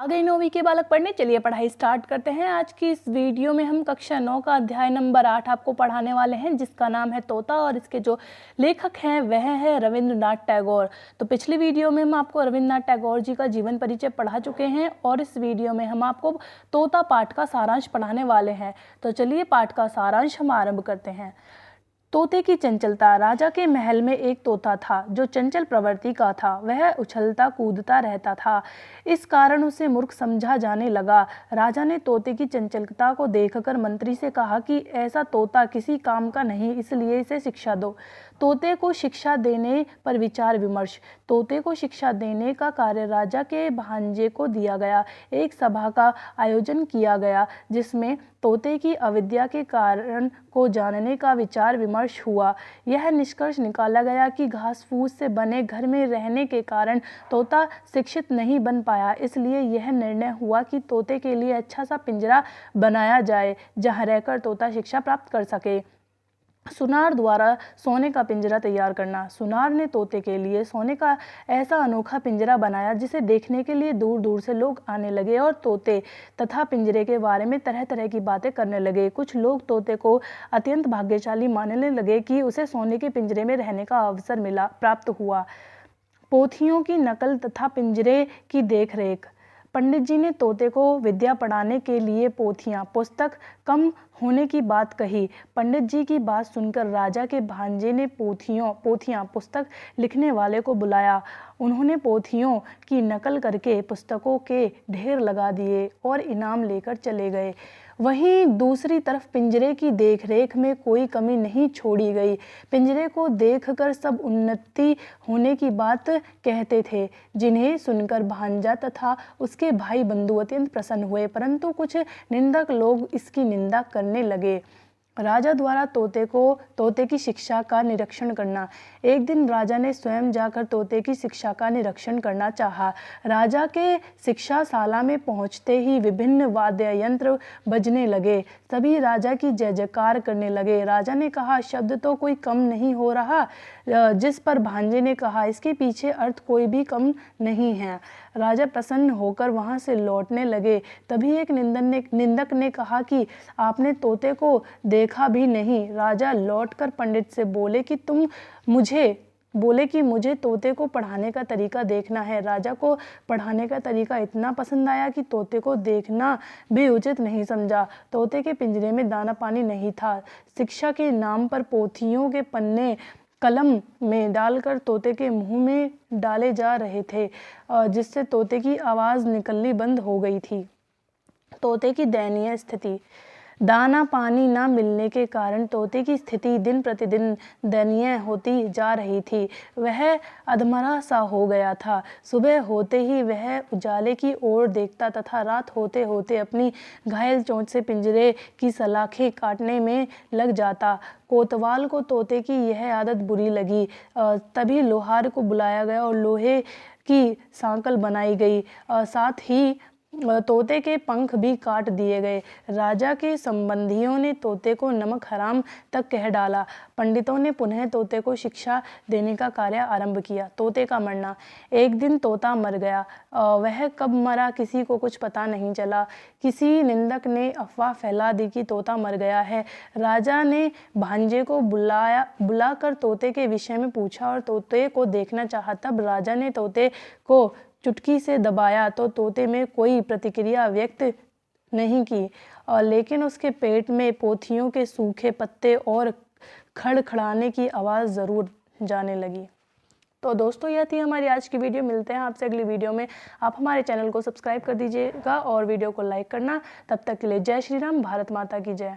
आ गई 9वीं के बालक पढ़ने। चलिए पढ़ाई स्टार्ट करते हैं। आज की इस वीडियो में हम कक्षा 9 का अध्याय नंबर 8 आपको पढ़ाने वाले हैं, जिसका नाम है तोता, और इसके जो लेखक हैं वह है रविंद्रनाथ टैगोर। तो पिछली वीडियो में हम आपको रविंद्रनाथ टैगोर जी का जीवन परिचय पढ़ा चुके हैं और इस वीडियो में हम आपको तोता पाठ का सारांश पढ़ाने वाले हैं। तो चलिए पाठ का सारांश हम आरंभ करते हैं। तोते की चंचलता। राजा के महल में एक तोता था जो चंचल प्रवृत्ति का था। वह उछलता कूदता रहता था, इस कारण उसे मूर्ख समझा जाने लगा। राजा ने तोते की चंचलता को देखकर मंत्री से कहा कि ऐसा तोता किसी काम का नहीं, इसलिए इसे शिक्षा दो। तोते को शिक्षा देने पर विचार विमर्श। तोते को शिक्षा देने का कार्य राजा के भांजे को दिया गया। एक सभा का आयोजन किया गया जिसमें तोते की अविद्या के कारण को जानने का विचार विमर्श हुआ। यह निष्कर्ष निकाला गया कि घास फूस से बने घर में रहने के कारण तोता शिक्षित नहीं बन पाया, इसलिए यह निर्णय हुआ कि तोते के लिए अच्छा सा पिंजरा बनाया जाए जहां रहकर तोता शिक्षा प्राप्त कर सके। सुनार द्वारा सोने का पिंजरा तैयार करना। सुनार ने तोते के लिए सोने का ऐसा अनोखा पिंजरा बनाया जिसे देखने के लिए दूर दूर से लोग आने लगे और तोते तथा पिंजरे के बारे में तरह तरह की बातें करने लगे। कुछ लोग तोते को अत्यंत भाग्यशाली मानने लगे कि उसे सोने के पिंजरे में रहने का अवसर प्राप्त हुआ। पोथियों की नकल तथा पिंजरे की देखरेख। पंडित जी ने तोते को विद्या पढ़ाने के लिए पुस्तक कम होने की बात कही। पंडित जी की बात सुनकर राजा के भांजे ने पोथियां पुस्तक लिखने वाले को बुलाया। उन्होंने पोथियों की नकल करके पुस्तकों के ढेर लगा दिए और इनाम लेकर चले गए। वहीं दूसरी तरफ पिंजरे की देखरेख में कोई कमी नहीं छोड़ी गई। पिंजरे को देखकर सब उन्नति होने की बात कहते थे, जिन्हें सुनकर भांजा तथा उसके भाई बंधु अत्यंत प्रसन्न हुए, परंतु कुछ निंदक लोग इसकी निंदा करने लगे। राजा द्वारा तोते की शिक्षा का निरीक्षण करना। एक दिन राजा ने स्वयं जाकर तोते की शिक्षा का निरीक्षण करना चाहा। राजा के शिक्षाशाला में पहुंचते ही विभिन्न वाद्य यंत्र बजने लगे। सभी राजा की जय जयकार करने लगे। राजा ने कहा, शब्द तो कोई कम नहीं हो रहा। जिस पर भांजे ने कहा, इसके पीछे अर्थ कोई भी कम नहीं है। राजा प्रसन्न होकर वहां से लौटने लगे। तभी एक निंदक ने कहा कि आपने तोते को देखा भी नहीं। राजा लौटकर पंडित से बोले कि मुझे तोते को पढ़ाने का तरीका देखना है। राजा को पढ़ाने का तरीका इतना पसंद आया कि तोते को देखना भी उचित नहीं समझा। तोते के पिंजरे में दाना पानी नहीं था। शिक्षा के नाम पर पोथियों के पन्ने कलम में डालकर तोते के मुंह में डाले जा रहे थे, जिससे तोते की आवाज़ निकलनी बंद हो गई थी। तोते की दयनीय स्थिति। दाना पानी न मिलने के कारण तोते की स्थिति दिन प्रतिदिन दयनीय होती जा रही थी। वह अधमरा सा हो गया था। सुबह होते ही वह उजाले की ओर देखता तथा रात होते होते अपनी घायल चोंच से पिंजरे की सलाखें काटने में लग जाता। कोतवाल को तोते की यह आदत बुरी लगी। तभी लोहार को बुलाया गया और लोहे की सांकल बनाई गई। साथ ही तोते के पंख भी काट दिए गए। राजा के संबंधियों ने तोते को नमक हराम तक कह डाला। पंडितों ने पुनः तोते को शिक्षा देने का कार्य आरंभ किया। तोते का मरना। एक दिन तोता मर गया। वह कब मरा किसी को कुछ पता नहीं चला। किसी निंदक ने अफवाह फैला दी कि तोता मर गया है। राजा ने भांजे को बुलाकर तोते के विषय में पूछा और तोते को देखना चाहा। तब राजा ने तोते को चुटकी से दबाया तो तोते में कोई प्रतिक्रिया व्यक्त नहीं की, लेकिन उसके पेट में पोथियों के सूखे पत्ते और खड़खड़ाने की आवाज़ ज़रूर जाने लगी। तो दोस्तों, यह थी हमारी आज की वीडियो। मिलते हैं आपसे अगली वीडियो में। आप हमारे चैनल को सब्सक्राइब कर दीजिएगा और वीडियो को लाइक करना। तब तक के लिए जय श्री राम, भारत माता की जय।